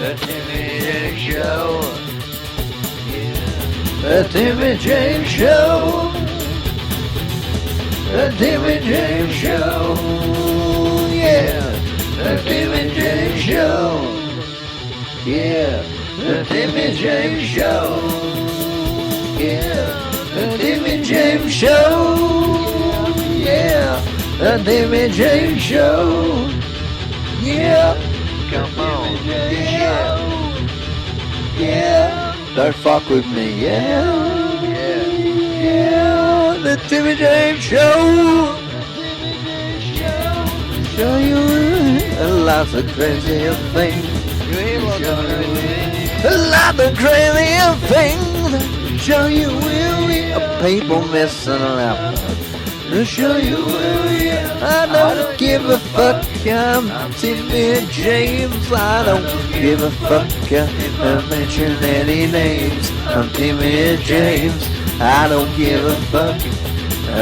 The Timmy James Show. The Timmy James Show. The Timmy James Show. Yeah. The Timmy James Show. Yeah. The Timmy James Show. Yeah. The Timmy James Show. Yeah. The Timmy James Show. Yeah. Come on. Yeah. Yeah. Don't fuck with me. Yeah. Yeah. Yeah. The Timmy James Show. Show you lots of crazy things. Lots of crazy things. Show you people messing around. To show you I don't give a fuck. I'm Timmy James. I don't give a fuck. Don't mention any names. I'm Timmy James. I don't give a fuck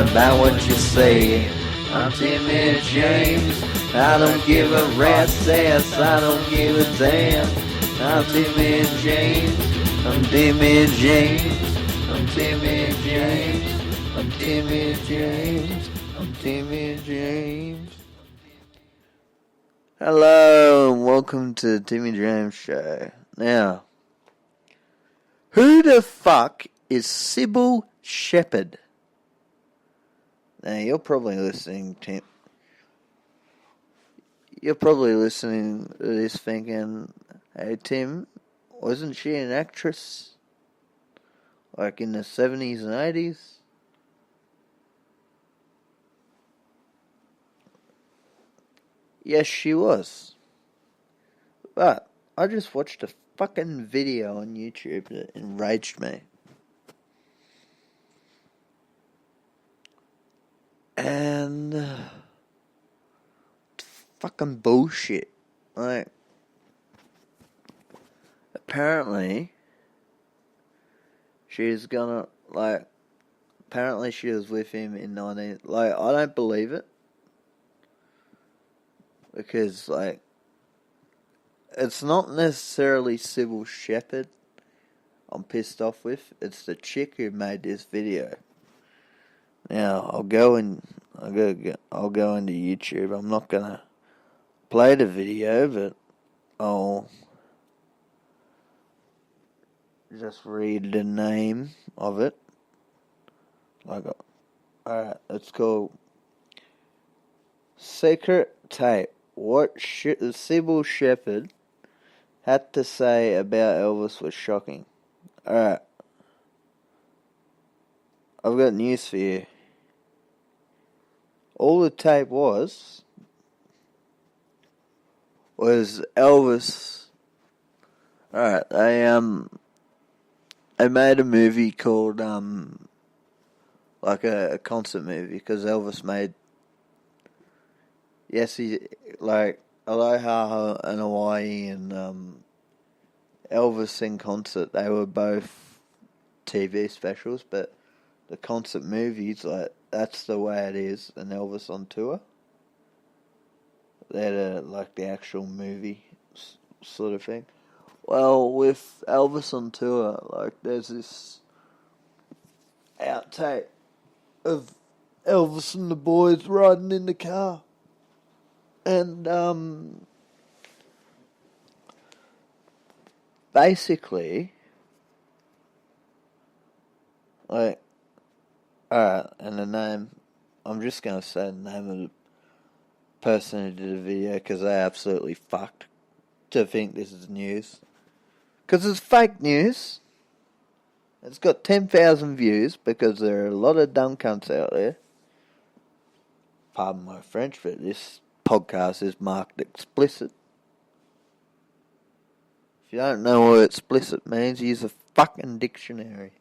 about what you say. I'm Timmy James. I don't give a rat's ass. I don't give a damn. I'm Timmy James. I'm Timmy James. I'm Timmy James. I'm Timmy James. I'm Timmy James. Hello and welcome to Timmy James Show. Now, who the fuck is Cybill Shepherd? Now you're probably listening to this thinking, hey Tim, wasn't she an actress like in the 70s and 80s? Yes, she was. But I just watched a fucking video on YouTube that enraged me. And fucking bullshit. Like, apparently she's gonna, like, apparently she was with him in 19, like, I don't believe it. Because, like, it's not necessarily Cybill Shepherd I'm pissed off with. It's the chick who made this video. Now, I'll go into YouTube. I'm not gonna play the video, but I'll just read the name of it. Alright, it's called Secret Tape. What Cybill Shepherd had to say about Elvis was shocking. Alright. I've got news for you. All the tape was Elvis. Alright, they made a movie called like a concert movie because Elvis made. Yes, he, like, Aloha and Hawaii and Elvis in concert, they were both TV specials, but the concert movies, like, that's the way it is, and Elvis on tour. They're like the actual movie sort of thing. Well, with Elvis on tour, like, there's this outtake of Elvis and the boys riding in the car. And, basically, like, alright, and the name, I'm just going to say the name of the person who did the video, because they absolutely fucked to think this is news. Because it's fake news. It's got 10,000 views, because there are a lot of dumb cunts out there. Pardon my French, but this podcast is marked explicit. If you don't know what explicit means, use a fucking dictionary.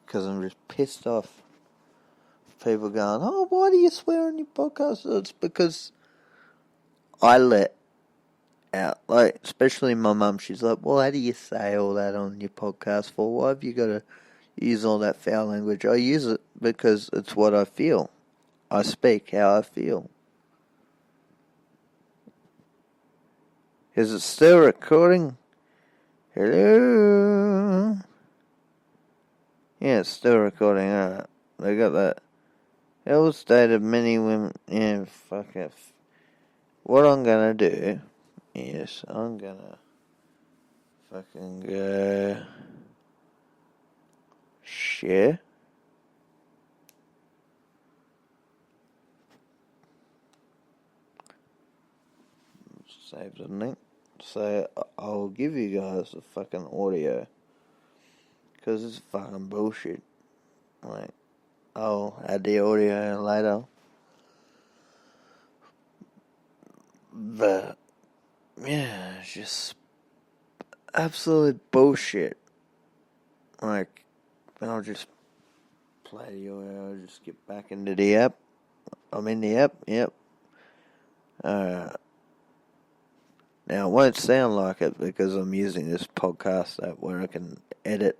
Because I'm just pissed off. People going, oh, why do you swear on your podcast? It's because I let out, like, especially my mum, she's like, well, how do you say all that on your podcast for? Why have you got to use all that foul language? I use it because it's what I feel. I speak how I feel. Is it still recording? Hello? Yeah, it's still recording. Alright. They got that. Elvis dated many women. Yeah, fuck it. What I'm gonna do is I'm gonna fucking go share. Save the link. So I'll give you guys the fucking audio. Because it's fucking bullshit. Like, I'll add the audio later. But, yeah, it's just absolute bullshit. Like, I'll just play the audio. I'll just get back into the app. I'm in the app, yep. Now, it won't sound like it because I'm using this podcast app where I can edit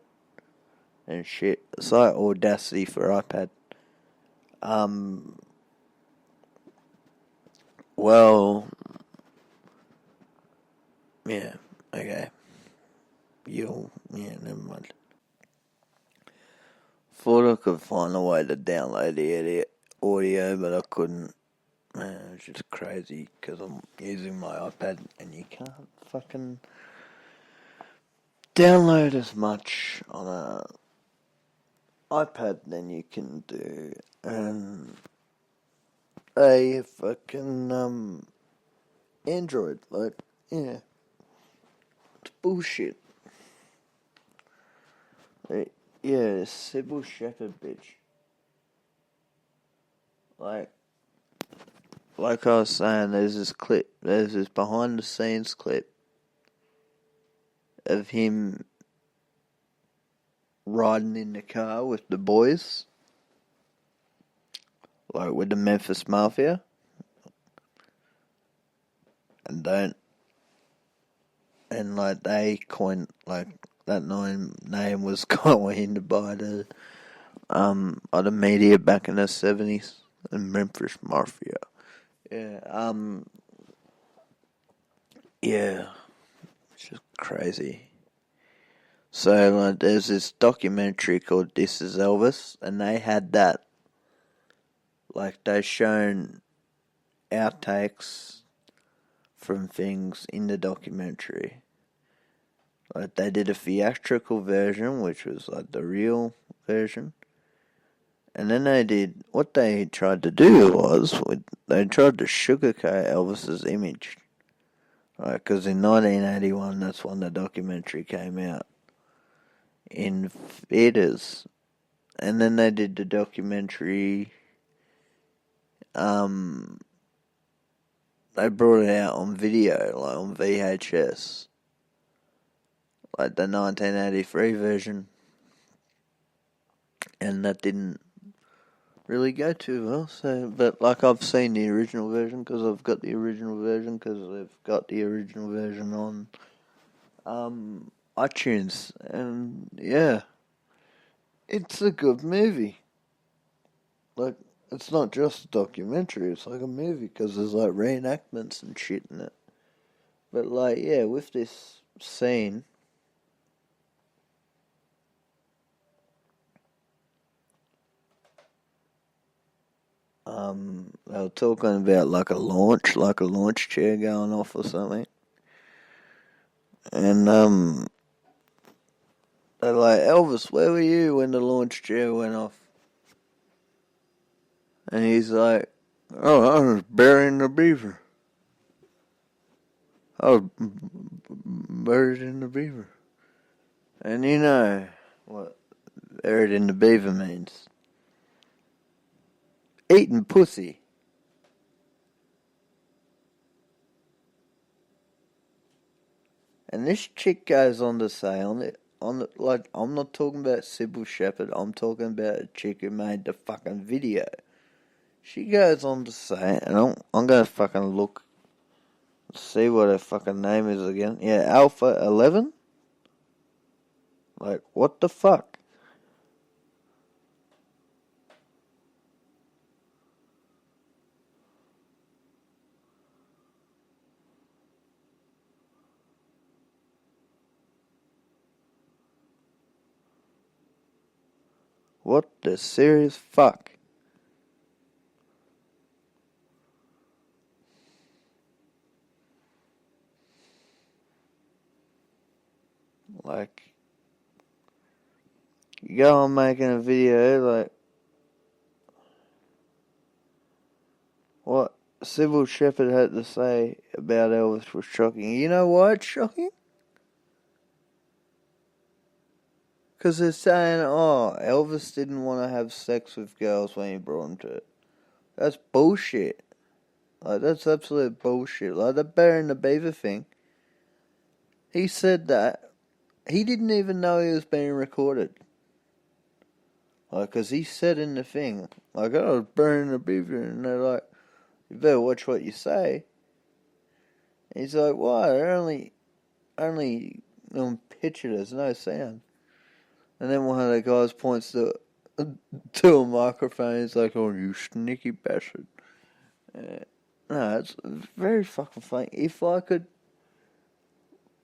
and shit. It's like Audacity for iPad. Well, yeah, okay. Never mind. Thought I could find a way to download the audio, but I couldn't. Man, it's just crazy because I'm using my iPad and you can't fucking download as much on a iPad than you can do on a fucking Android. Like, yeah, it's bullshit. Yeah, Cybill Shepherd, bitch. Like I was saying, there's this behind the scenes clip of him riding in the car with the boys, like with the Memphis Mafia, and like they coined, like that name was coined by the media back in the 70s, the Memphis Mafia. Yeah, it's just crazy. So, like, there's this documentary called This Is Elvis, and they had that. Like, they shown outtakes from things in the documentary. Like, they did a theatrical version, which was, like, the real version. And then what they tried to do was, they tried to sugarcoat Elvis's image. Right, because in 1981, that's when the documentary came out in theaters. And then they did the documentary, they brought it out on video, like on VHS. Like the 1983 version. And that didn't really go too well. So, but like I've seen the original version because I've got the original version because they've got the original version on iTunes. And yeah, it's a good movie. Like, it's not just a documentary, it's like a movie because there's like reenactments and shit in it. But like, yeah, with this scene, they were talking about like a launch chair going off or something. And they're like, Elvis, where were you when the launch chair went off? And he's like, oh, I was burying the beaver. I was buried in the beaver. And you know what buried in the beaver means? Eating pussy. And this chick goes on to say like, I'm not talking about Cybill Shepherd, I'm talking about a chick who made the fucking video. She goes on to say, and I'm gonna fucking look, see what her fucking name is again. Yeah, Alpha 11? Like, what the fuck? What the serious fuck? Like, you go on making a video, like, what Cybill Shepherd had to say about Elvis was shocking. You know why it's shocking? Because they're saying, oh, Elvis didn't want to have sex with girls when he brought them to it. That's bullshit. Like, that's absolute bullshit. Like, the Bear and the Beaver thing. He said that. He didn't even know he was being recorded. Like, because he said in the thing, like, oh, I was burning the beaver. And they're like, you better watch what you say. And he's like, why? They're only on picture, there's no sound. And then one of the guys points to a microphone. He's like, oh, you sneaky bastard. No, it's very fucking funny. If I could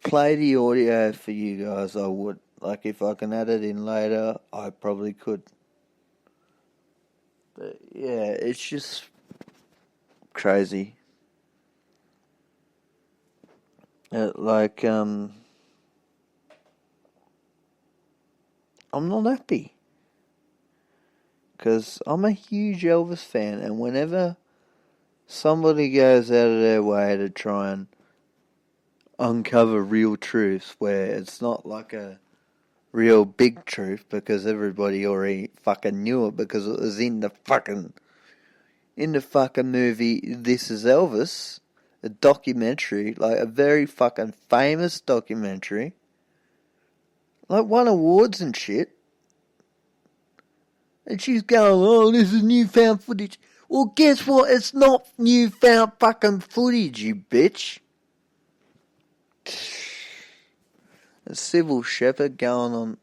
play the audio for you guys, I would. Like, if I can add it in later, I probably could. But, yeah, it's just crazy. I'm not happy. Because I'm a huge Elvis fan, and whenever somebody goes out of their way to try and uncover real truths where it's not like a real big truth because everybody already fucking knew it because it was in the fucking movie This Is Elvis, a documentary, like a very fucking famous documentary, like won awards and shit. And she's going, oh, this is newfound footage. Well, guess what? It's not newfound fucking footage, you bitch. Cybill Shepherd going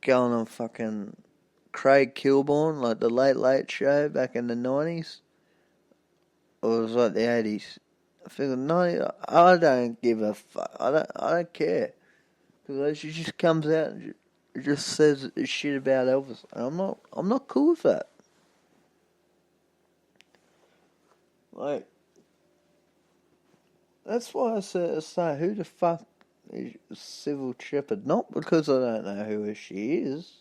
on fucking Craig Kilborn, like the Late Late Show back in the 90s. Or it was like the 80s. I think the 90s, I don't give a fuck. I don't care. Because she just comes out and just says shit about Elvis. And I'm not cool with that. Like, that's why I say, who the fuck is Cybill Shepherd? Not because I don't know who she is.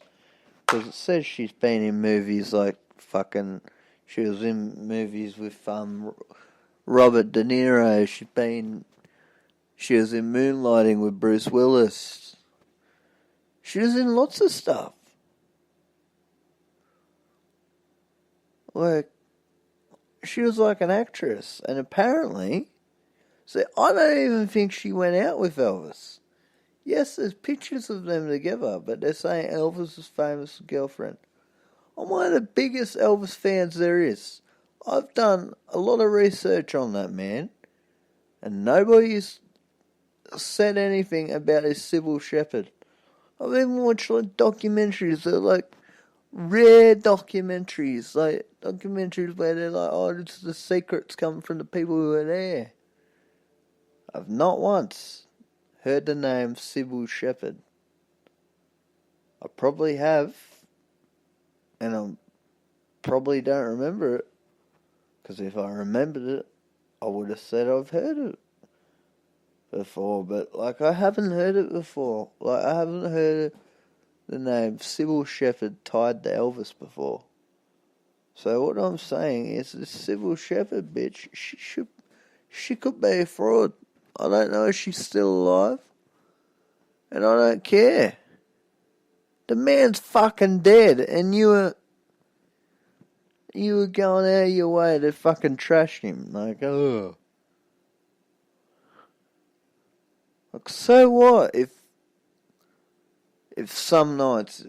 Because it says she's been in movies like fucking... She was in movies with Robert De Niro. She was in Moonlighting with Bruce Willis. She was in lots of stuff. Like, she was like an actress. And apparently... So I don't even think she went out with Elvis. Yes, there's pictures of them together, but they're saying Elvis' famous girlfriend. I'm one of the biggest Elvis fans there is. I've done a lot of research on that man, and nobody's said anything about his Cybill Shepherd. I've even watched like documentaries. They're like rare documentaries, like documentaries where they're like, oh, it's the secrets coming from the people who are there. I've not once heard the name Cybill Shepherd. I probably have, and I probably don't remember it, because if I remembered it, I would have said I've heard it before, but like I haven't heard it before. Like I haven't heard the name Cybill Shepherd tied to Elvis before. So what I'm saying is this Cybill Shepherd bitch, she could be a fraud. I don't know if she's still alive. And I don't care. The man's fucking dead, and you were going out of your way to fucking trash him. Like, ugh. Like, so what if some nights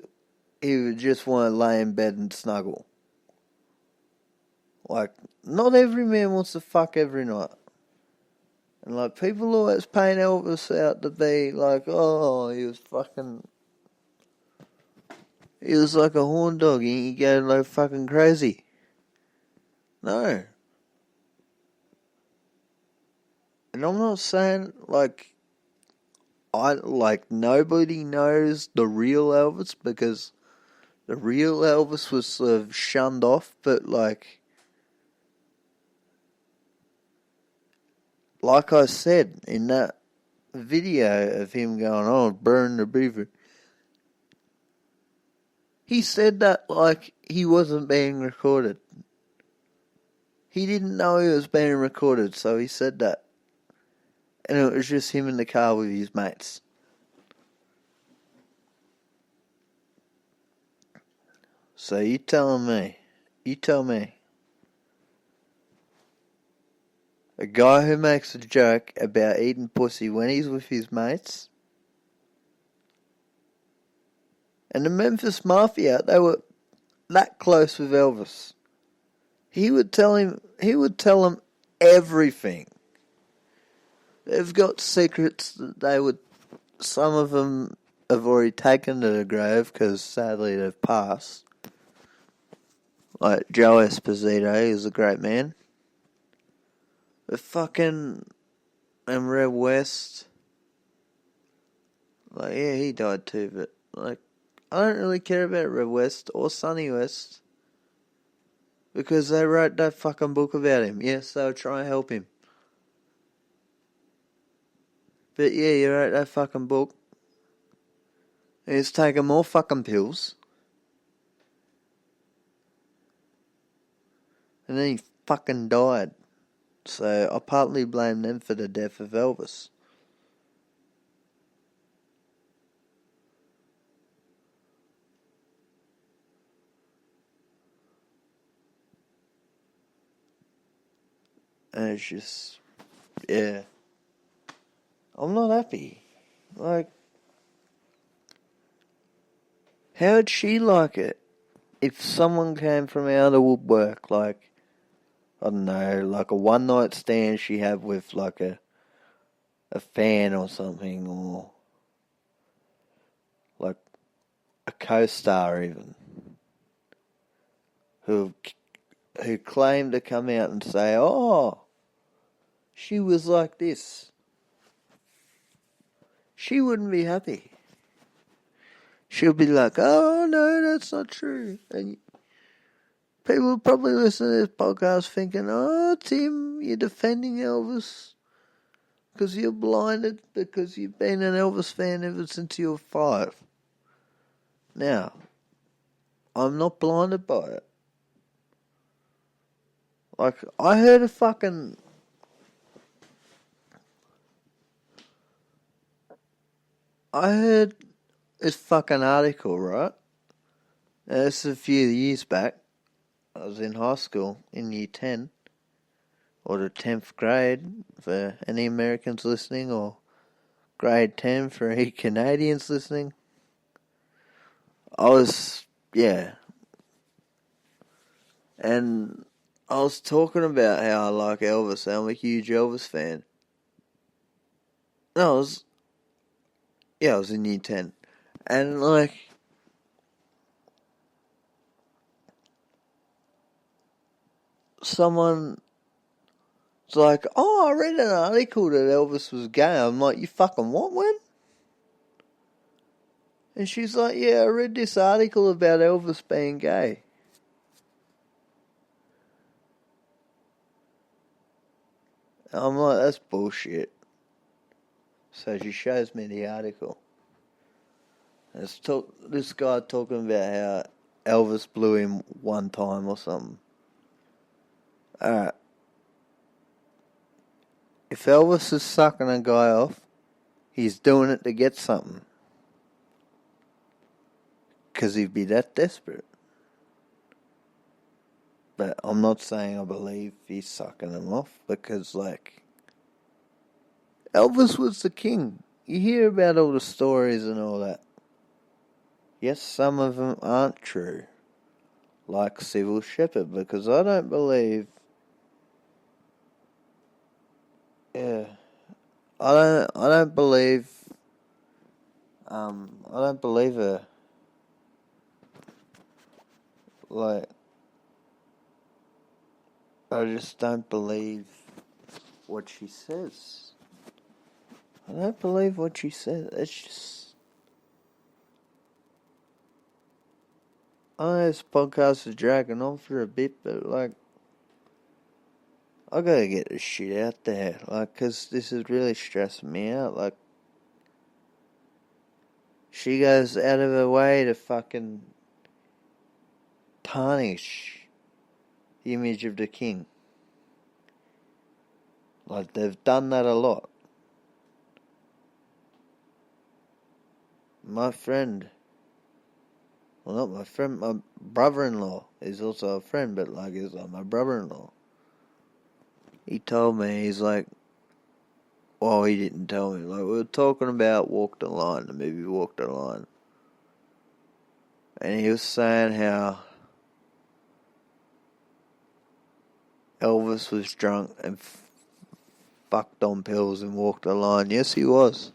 he would just want to lay in bed and snuggle? Like, not every man wants to fuck every night. And like, people always paint Elvis out to be like, oh, he was like a horn dog, he go like fucking crazy. No. And I'm not saying like nobody knows the real Elvis because the real Elvis was sort of shunned off, but like I said in that video of him going, "Oh, burn the beaver," he said that like he wasn't being recorded. He didn't know he was being recorded, so he said that. And it was just him in the car with his mates. So you tell me, a guy who makes a joke about eating pussy when he's with his mates, and the Memphis Mafia, they were that close with Elvis. He would tell them everything. They've got secrets that some of them have already taken to the grave because sadly they've passed. Like Joe Esposito is a great man. But fucking, and Red West, like yeah, he died too, but like, I don't really care about Red West or Sonny West. Because they wrote that fucking book about him. Yes, they'll try and help him. But yeah, you wrote that fucking book. And he's taking more fucking pills. And then he fucking died. So I partly blame them for the death of Elvis. And it's just, yeah. I'm not happy. Like, how'd she like it? If someone came from out of the woodwork, like, I don't know, like a one night stand she had with like a fan or something, or like a co-star even, who claimed to come out and say, oh, she was like this. She wouldn't be happy. She'll be like, oh, no, that's not true. And people probably listen to this podcast thinking, oh, Tim, you're defending Elvis because you're blinded because you've been an Elvis fan ever since you were 5. Now, I'm not blinded by it. Like, I heard this fucking article, right? Now, this is a few years back. I was in high school in year 10, or the 10th grade, for any Americans listening, or grade 10 for any Canadians listening. Yeah. And I was talking about how I like Elvis. I'm a huge Elvis fan. No, I was in year 10. And like, someone was like, oh, I read an article that Elvis was gay. I'm like, you fucking what, when? And she's like, yeah, I read this article about Elvis being gay. I'm like, that's bullshit. So she shows me the article. This guy talking about how Elvis blew him one time or something. Alright. If Elvis is sucking a guy off, he's doing it to get something. Because he'd be that desperate. But I'm not saying I believe he's sucking him off, because, like, Elvis was the king. You hear about all the stories and all that. Yes, some of them aren't true. Like Cybill Shepherd, because I don't believe... Yeah. I don't believe her. Like, I just don't believe what she says. I don't believe what she says. It's just... I know this podcast is dragging on for a bit, but, like, I gotta get this shit out there, like, 'cause this is really stressing me out, like, she goes out of her way to fucking tarnish the image of the king. Like, they've done that a lot. My friend, well, not my friend, my brother-in-law is also a friend, but, like, he's like my brother-in-law. He told me, he's like, well, he didn't tell me, like, we were talking about Walk the Line, the movie Walk the Line. And he was saying how Elvis was drunk and fucked on pills and walked the line. Yes, he was.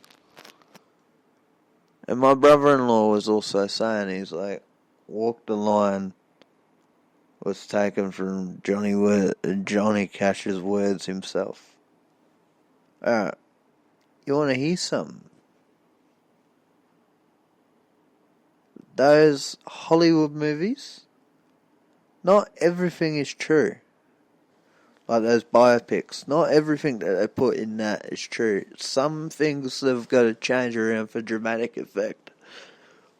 And my brother-in-law was also saying, he's like, Walk the Line was taken from Johnny Cash's words himself. Alright, you want to hear something? Those Hollywood movies, not everything is true. Like those biopics, not everything that they put in that is true. Some things they've got to change around for dramatic effect,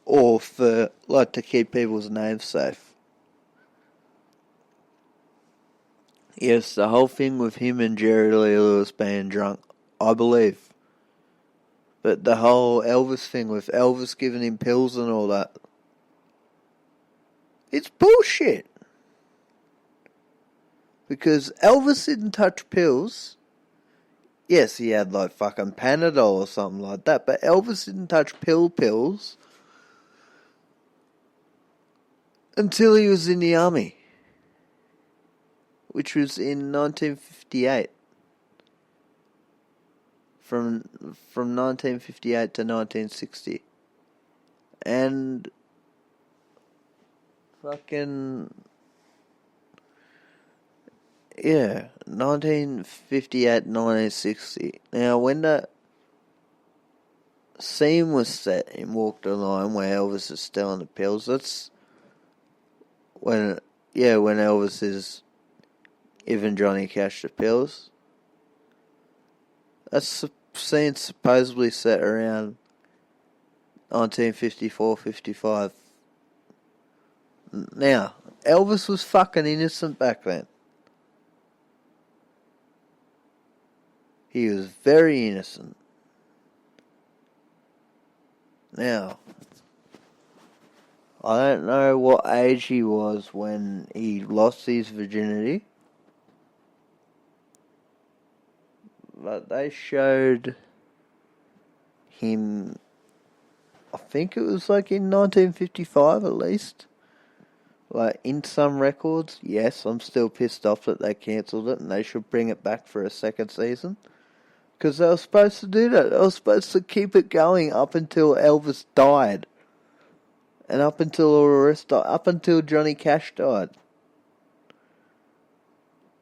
or for, like, to keep people's names safe. Yes, the whole thing with him and Jerry Lee Lewis being drunk, I believe. But the whole Elvis thing with Elvis giving him pills and all that, it's bullshit. Because Elvis didn't touch pills. Yes, he had, like, fucking Panadol or something like that, but Elvis didn't touch pills until he was in the army, which was in 1958. From 1958 to 1960. And fucking, yeah, 1958, 1960. Now, when that scene was set in Walk the Line where Elvis is still on the pills, that's when Elvis is giving Johnny Cash the pills. That's a scene supposedly set around 1954, 55. Now, Elvis was fucking innocent back then. He was very innocent. Now, I don't know what age he was when he lost his virginity, but they showed him, I think it was like in 1955 at least. Like, in some records, yes, I'm still pissed off that they cancelled it and they should bring it back for a second season. Because they were supposed to do that. They were supposed to keep it going up until Elvis died. And up until all the rest died. Up until Johnny Cash died.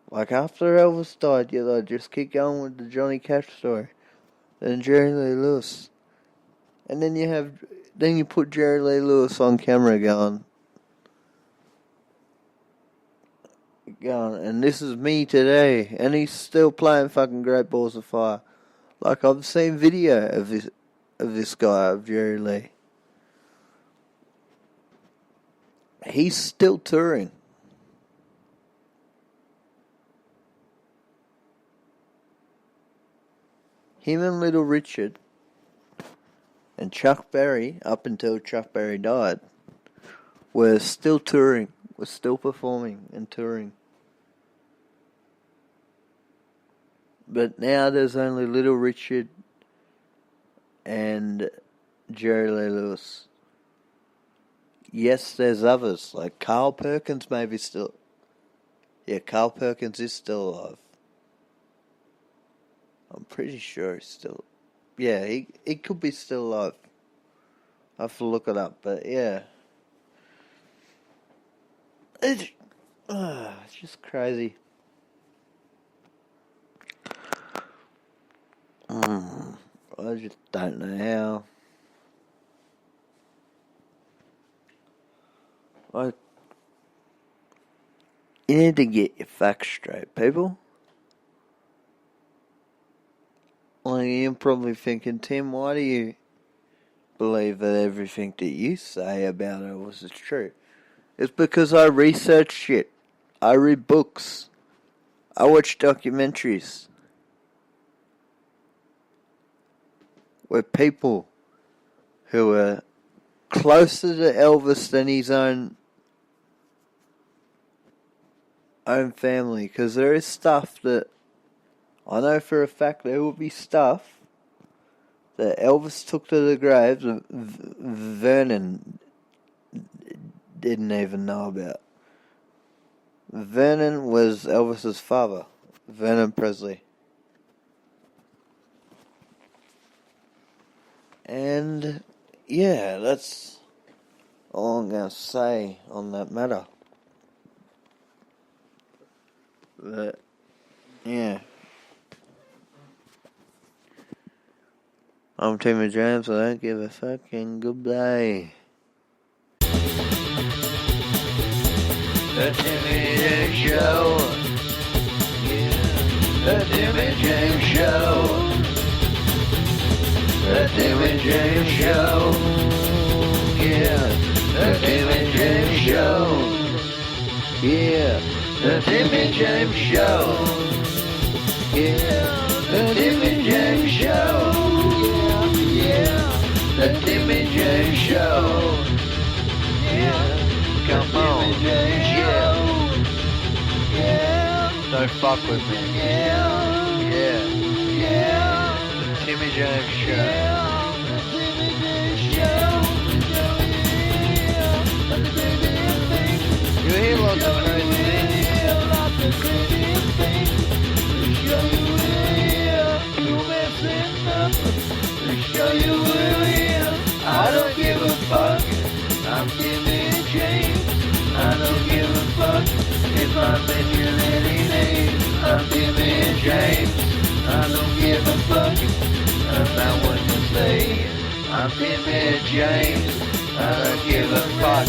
Like, after Elvis died, yeah, they just keep going with the Johnny Cash story. Then Jerry Lee Lewis. And then you put Jerry Lee Lewis on camera going, and this is me today, and he's still playing fucking Great Balls of Fire. Like, I've seen video of this guy, of Jerry Lee. He's still touring. Him and Little Richard and Chuck Berry, up until Chuck Berry died, were still touring, were still performing and touring. But now there's only Little Richard and Jerry Lee Lewis. Yes, there's others, like Carl Perkins maybe still. Yeah, Carl Perkins is still alive. I'm pretty sure he's still. Yeah, he could be still alive. I have to look it up, but yeah. It's just crazy. I just don't know how. Like, you need to get your facts straight, people. Like, you're probably thinking, Tim, why do you believe that everything that you say about Elvis is true? It's because I research shit. I read books. I watch documentaries. Where people who are closer to Elvis than his own family, because there is stuff that I know for a fact there will be stuff that Elvis took to the grave that Vernon didn't even know about. Vernon was Elvis's father, Vernon Presley. And yeah, that's all I'm going to say on that matter. But yeah. I'm Timmy James, I don't give a fucking goodbye. The Timmy James Show. Yeah. The Timmy James Show. The Timmy James Show. Yeah. The Timmy James Show. Yeah. The Timmy James Show. Yeah. The Timmy James Show. Yeah. The Timmy James Show. Yeah. Come on. Yeah. Yeah. Don't fuck with me. Yeah. Yeah. Yeah. The Timmy James Show. Yeah. The Timmy James Show. You hear lots of crazy things. Lots of crazy things. To show you we're here. You messing up. To show you we're here. I don't give a fuck. I'm Timmy James. I don't give a fuck if I mention any names. I'm Timmy James. I don't give a fuck about what you say. I'm Timmy James. I don't give a fuck.